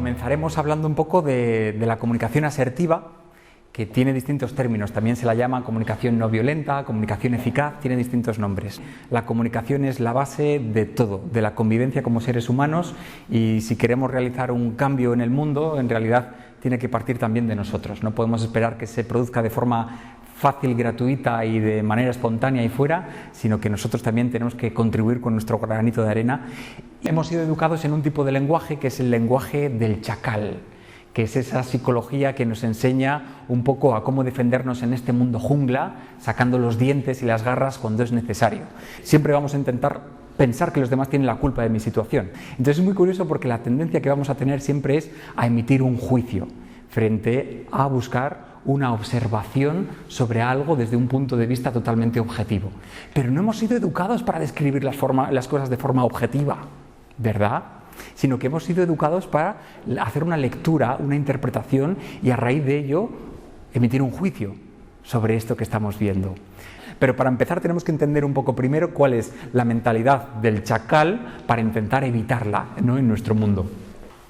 comenzaremos hablando un poco de la comunicación asertiva, que tiene distintos términos. También se la llama comunicación no violenta, comunicación eficaz, tiene distintos nombres. La comunicación es la base de todo, de la convivencia como seres humanos, y si queremos realizar un cambio en el mundo, en realidad tiene que partir también de nosotros. No podemos esperar que se produzca de forma fácil, gratuita y de manera espontánea y fuera, sino que nosotros también tenemos que contribuir con nuestro granito de arena. Hemos sido educados en un tipo de lenguaje que es el lenguaje del chacal, que es esa psicología que nos enseña un poco a cómo defendernos en este mundo jungla, sacando los dientes y las garras cuando es necesario. Siempre vamos a intentar pensar que los demás tienen la culpa de mi situación. Entonces es muy curioso porque la tendencia que vamos a tener siempre es a emitir un juicio frente a buscar una observación sobre algo desde un punto de vista totalmente objetivo. Pero no hemos sido educados para describir las cosas de forma objetiva, ¿verdad? Sino que hemos sido educados para hacer una lectura, una interpretación y a raíz de ello emitir un juicio sobre esto que estamos viendo. Pero para empezar tenemos que entender un poco primero cuál es la mentalidad del chacal para intentar evitarla, ¿no?, en nuestro mundo.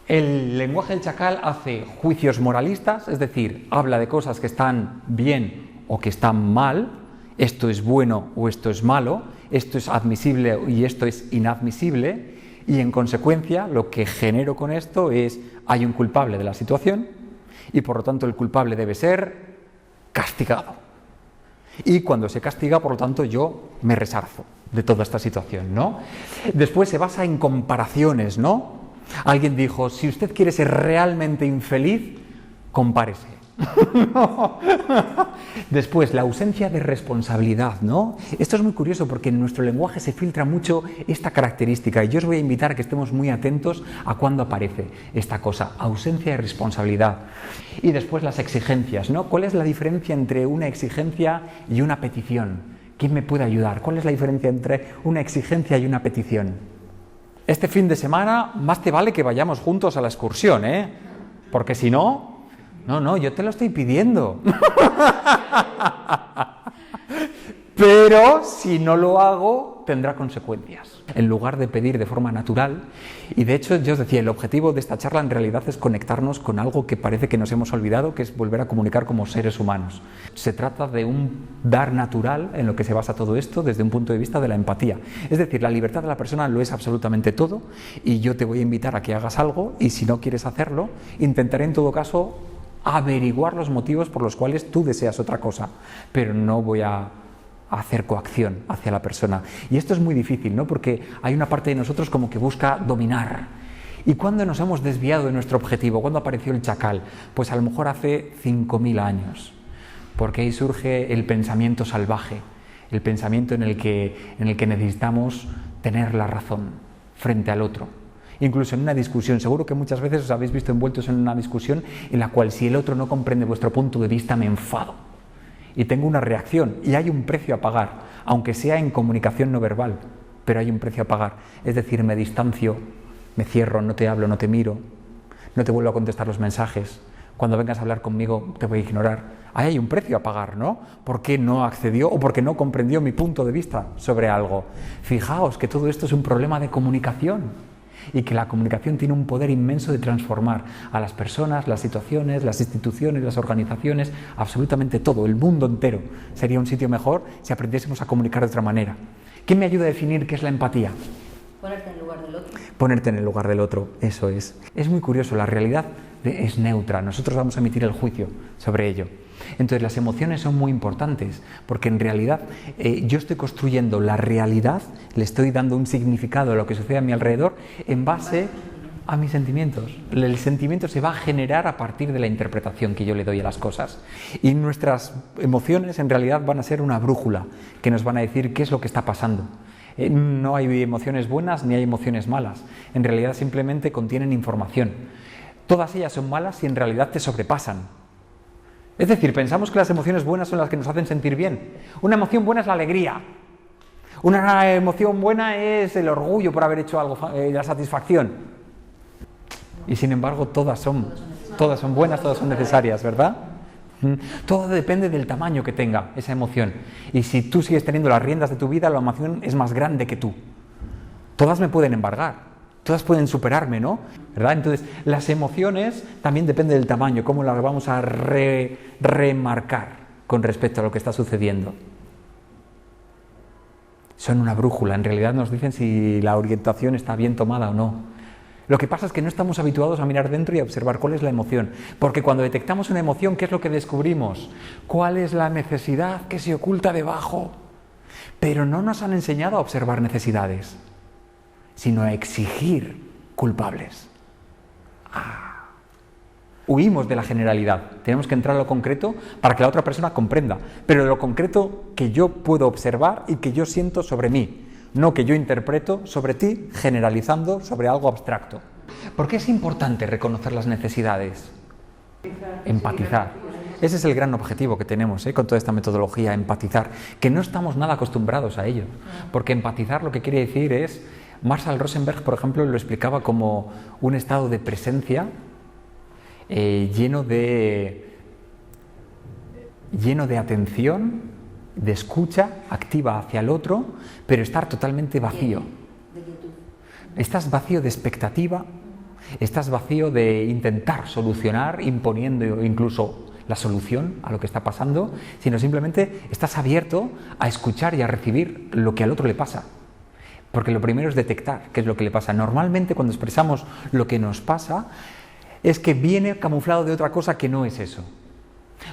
El lenguaje del chacal hace juicios moralistas, es decir, habla de cosas que están bien o que están mal, esto es bueno o esto es malo, esto es admisible y esto es inadmisible, y en consecuencia lo que genero con esto es, hay un culpable de la situación y por lo tanto el culpable debe ser castigado. Y cuando se castiga, por lo tanto, yo me resarzo de toda esta situación, ¿no? Después se basa en comparaciones, ¿no? Alguien dijo, si usted quiere ser realmente infeliz, compárese. Después, la ausencia de responsabilidad, ¿no? Esto es muy curioso porque en nuestro lenguaje se filtra mucho esta característica y yo os voy a invitar a que estemos muy atentos a cuándo aparece esta cosa, ausencia de responsabilidad. Y después las exigencias, ¿no? ¿Cuál es la diferencia entre una exigencia y una petición? ¿Quién me puede ayudar? ¿Cuál es la diferencia entre una exigencia y una petición? Este fin de semana más te vale que vayamos juntos a la excursión, ¿eh? Porque si no, yo te lo estoy pidiendo. Pero si no lo hago, tendrá consecuencias. En lugar de pedir de forma natural, y de hecho yo os decía, el objetivo de esta charla en realidad es conectarnos con algo que parece que nos hemos olvidado, que es volver a comunicar como seres humanos. Se trata de un dar natural en lo que se basa todo esto desde un punto de vista de la empatía. Es decir, la libertad de la persona lo es absolutamente todo, y yo te voy a invitar a que hagas algo, y si no quieres hacerlo, intentaré en todo caso averiguar los motivos por los cuales tú deseas otra cosa, pero no voy a hacer coacción hacia la persona. Y esto es muy difícil, ¿no? Porque hay una parte de nosotros como que busca dominar. ¿Y cuándo nos hemos desviado de nuestro objetivo? ¿Cuándo apareció el chacal? Pues a lo mejor hace 5.000 años, porque ahí surge el pensamiento salvaje, el pensamiento en el que necesitamos tener la razón frente al otro. Incluso en una discusión, seguro que muchas veces os habéis visto envueltos en una discusión en la cual si el otro no comprende vuestro punto de vista me enfado y tengo una reacción y hay un precio a pagar, aunque sea en comunicación no verbal, pero hay un precio a pagar. Es decir, me distancio, me cierro, no te hablo, no te miro, no te vuelvo a contestar los mensajes, cuando vengas a hablar conmigo te voy a ignorar. Ahí hay un precio a pagar, ¿no? Porque no accedió o porque no comprendió mi punto de vista sobre algo. Fijaos que todo esto es un problema de comunicación y que la comunicación tiene un poder inmenso de transformar a las personas, las situaciones, las instituciones, las organizaciones, absolutamente todo, el mundo entero. Sería un sitio mejor si aprendiésemos a comunicar de otra manera. ¿Quién me ayuda a definir qué es la empatía? Ponerte en el lugar del otro. Ponerte en el lugar del otro, eso es. Es muy curioso, la realidad es neutra, nosotros vamos a emitir el juicio sobre ello. Entonces las emociones son muy importantes, porque en realidad yo estoy construyendo la realidad, le estoy dando un significado a lo que sucede a mi alrededor en base a mis sentimientos. El sentimiento se va a generar a partir de la interpretación que yo le doy a las cosas. Y nuestras emociones en realidad van a ser una brújula que nos van a decir qué es lo que está pasando. No hay emociones buenas ni hay emociones malas. En realidad simplemente contienen información. Todas ellas son malas si en realidad te sobrepasan. Es decir, pensamos que las emociones buenas son las que nos hacen sentir bien. Una emoción buena es la alegría. Una emoción buena es el orgullo por haber hecho algo, la satisfacción. Y sin embargo, todas son buenas, todas son necesarias, ¿verdad? Todo depende del tamaño que tenga esa emoción. Y si tú sigues teniendo las riendas de tu vida, la emoción es más grande que tú. Todas me pueden embargar. Todas pueden superarme, ¿no? ¿Verdad? Entonces, las emociones también depende del tamaño, cómo las vamos a remarcar con respecto a lo que está sucediendo. Son una brújula, en realidad nos dicen si la orientación está bien tomada o no. Lo que pasa es que no estamos habituados a mirar dentro y a observar cuál es la emoción, porque cuando detectamos una emoción, ¿qué es lo que descubrimos? ¿Cuál es la necesidad que se oculta debajo? Pero no nos han enseñado a observar necesidades, sino a exigir culpables. Huimos de la generalidad, tenemos que entrar a lo concreto para que la otra persona comprenda, pero de lo concreto que yo puedo observar y que yo siento sobre mí, no que yo interpreto sobre ti generalizando sobre algo abstracto. ¿Por qué es importante reconocer las necesidades? Empatizar. Ese es el gran objetivo que tenemos con toda esta metodología, empatizar, que no estamos nada acostumbrados a ello, porque empatizar lo que quiere decir es, Marshall Rosenberg, por ejemplo, lo explicaba como un estado de presencia lleno de atención, de escucha activa hacia el otro, pero estar totalmente vacío. Estás vacío de expectativa, estás vacío de intentar solucionar, imponiendo incluso la solución a lo que está pasando, sino simplemente estás abierto a escuchar y a recibir lo que al otro le pasa. Porque lo primero es detectar qué es lo que le pasa. Normalmente cuando expresamos lo que nos pasa es que viene camuflado de otra cosa que no es eso.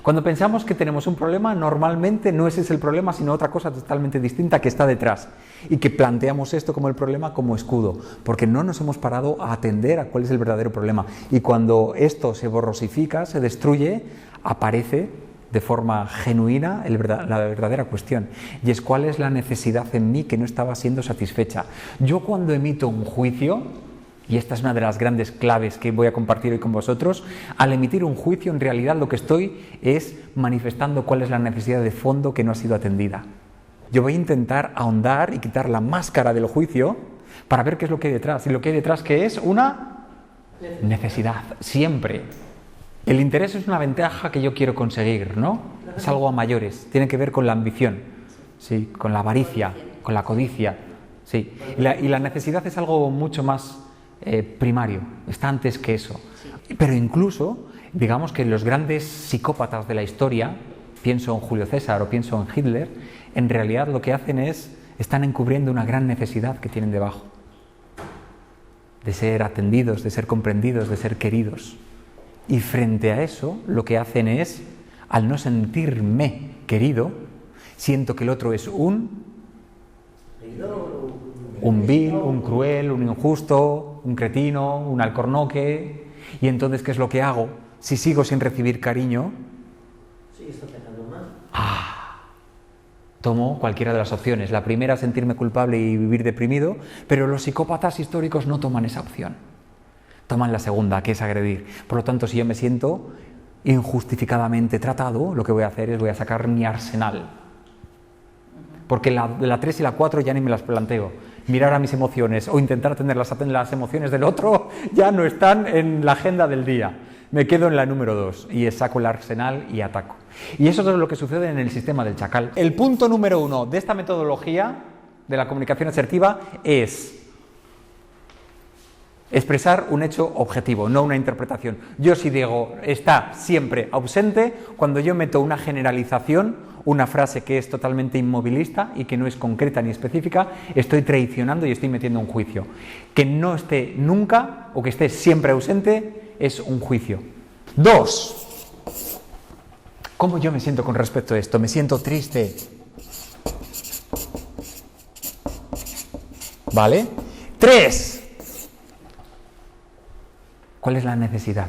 Cuando pensamos que tenemos un problema, normalmente no ese es el problema, sino otra cosa totalmente distinta que está detrás. Y que planteamos esto como el problema como escudo, porque no nos hemos parado a atender a cuál es el verdadero problema. Y cuando esto se borrosifica, se destruye, aparece de forma genuina la verdadera cuestión, y es cuál es la necesidad en mí que no estaba siendo satisfecha. Yo cuando emito un juicio, y esta es una de las grandes claves que voy a compartir hoy con vosotros, al emitir un juicio en realidad lo que estoy es manifestando cuál es la necesidad de fondo que no ha sido atendida. Yo voy a intentar ahondar y quitar la máscara del juicio para ver qué es lo que hay detrás, y lo que hay detrás que es una necesidad, siempre. El interés es una ventaja que yo quiero conseguir, ¿no? Es algo a mayores, tiene que ver con la ambición, ¿sí? Con la avaricia, con la codicia, ¿sí? Y la necesidad es algo mucho más primario, está antes que eso. Pero incluso, digamos que los grandes psicópatas de la historia, pienso en Julio César o pienso en Hitler, en realidad lo que hacen están encubriendo una gran necesidad que tienen debajo, de ser atendidos, de ser comprendidos, de ser queridos. Y frente a eso, lo que hacen es, al no sentirme querido, siento que el otro es un vil, un cruel, un injusto, un cretino, un alcornoque. Y entonces, ¿qué es lo que hago? Si sigo sin recibir cariño, tomo cualquiera de las opciones. La primera, sentirme culpable y vivir deprimido, pero los psicópatas históricos no toman esa opción. Toman la segunda, que es agredir. Por lo tanto, si yo me siento injustificadamente tratado, lo que voy a hacer es voy a sacar mi arsenal. Porque la 3 y la 4 ya ni me las planteo. Mirar a mis emociones o intentar atender las emociones del otro ya no están en la agenda del día. Me quedo en la número 2 y saco el arsenal y ataco. Y eso es lo que sucede en el sistema del chacal. El punto número 1 de esta metodología de la comunicación asertiva es expresar un hecho objetivo, no una interpretación. Yo si digo está siempre ausente, cuando yo meto una generalización, una frase que es totalmente inmovilista y que no es concreta ni específica, estoy traicionando y estoy metiendo un juicio. Que no esté nunca o que esté siempre ausente es un juicio. 2. ¿Cómo yo me siento con respecto a esto? Me siento triste. ¿Vale? 3. ¿Cuál es la necesidad?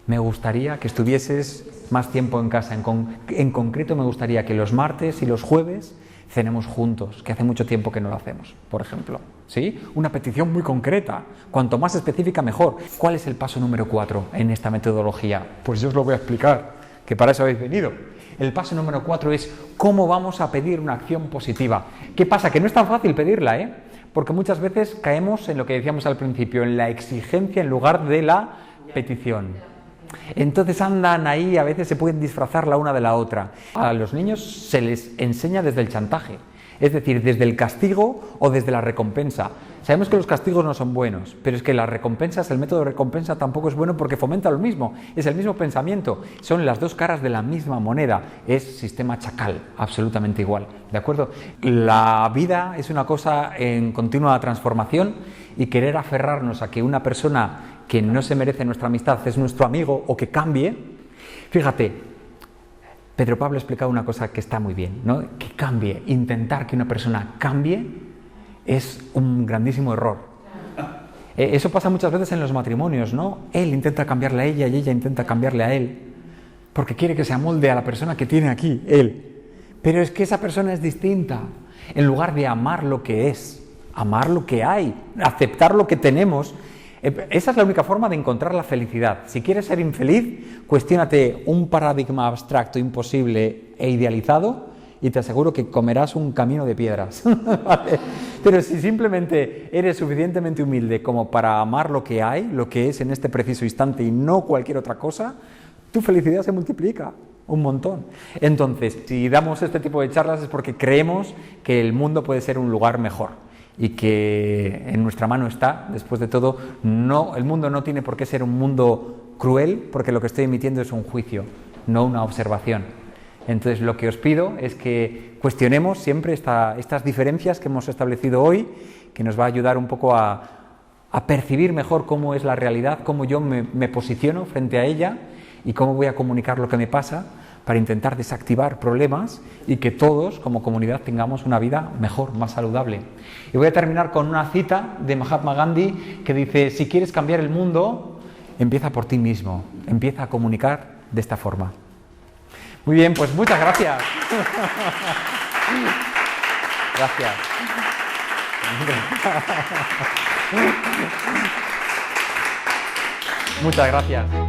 Me gustaría que estuvieses más tiempo en casa. En concreto me gustaría que los martes y los jueves cenemos juntos, que hace mucho tiempo que no lo hacemos, por ejemplo. ¿Sí? Una petición muy concreta. Cuanto más específica, mejor. ¿Cuál es el paso número 4 en esta metodología? Pues yo os lo voy a explicar, que para eso habéis venido. El paso número 4 es cómo vamos a pedir una acción positiva. ¿Qué pasa? Que no es tan fácil pedirla, porque muchas veces caemos en lo que decíamos al principio, en la exigencia en lugar de la petición. Entonces andan ahí, a veces se pueden disfrazar la una de la otra. A los niños se les enseña desde el chantaje. Es decir, desde el castigo o desde la recompensa. Sabemos que los castigos no son buenos, pero es que las recompensas, el método de recompensa tampoco es bueno porque fomenta lo mismo, es el mismo pensamiento, son las dos caras de la misma moneda, es sistema chacal, absolutamente igual, ¿de acuerdo? La vida es una cosa en continua transformación y querer aferrarnos a que una persona que no se merece nuestra amistad es nuestro amigo o que cambie, fíjate, Pedro Pablo ha explicado una cosa que está muy bien, ¿no? Que cambie, intentar que una persona cambie es un grandísimo error. Eso pasa muchas veces en los matrimonios, ¿no? Él intenta cambiarle a ella y ella intenta cambiarle a él, porque quiere que se amolde a la persona que tiene aquí, él. Pero es que esa persona es distinta. En lugar de amar lo que es, amar lo que hay, aceptar lo que tenemos, esa es la única forma de encontrar la felicidad. Si quieres ser infeliz, cuestiónate un paradigma abstracto, imposible e idealizado, y te aseguro que comerás un camino de piedras. ¿Vale? Pero si simplemente eres suficientemente humilde como para amar lo que hay, lo que es en este preciso instante y no cualquier otra cosa, tu felicidad se multiplica un montón. Entonces, si damos este tipo de charlas es porque creemos que el mundo puede ser un lugar mejor y que en nuestra mano está, después de todo, el mundo no tiene por qué ser un mundo cruel, porque lo que estoy emitiendo es un juicio, no una observación. Entonces, lo que os pido es que cuestionemos siempre estas diferencias que hemos establecido hoy, que nos va a ayudar un poco a percibir mejor cómo es la realidad, cómo yo me posiciono frente a ella y cómo voy a comunicar lo que me pasa para intentar desactivar problemas y que todos, como comunidad, tengamos una vida mejor, más saludable. Y voy a terminar con una cita de Mahatma Gandhi que dice: si quieres cambiar el mundo, empieza por ti mismo, empieza a comunicar de esta forma. Muy bien, pues muchas gracias. Gracias. Muchas gracias.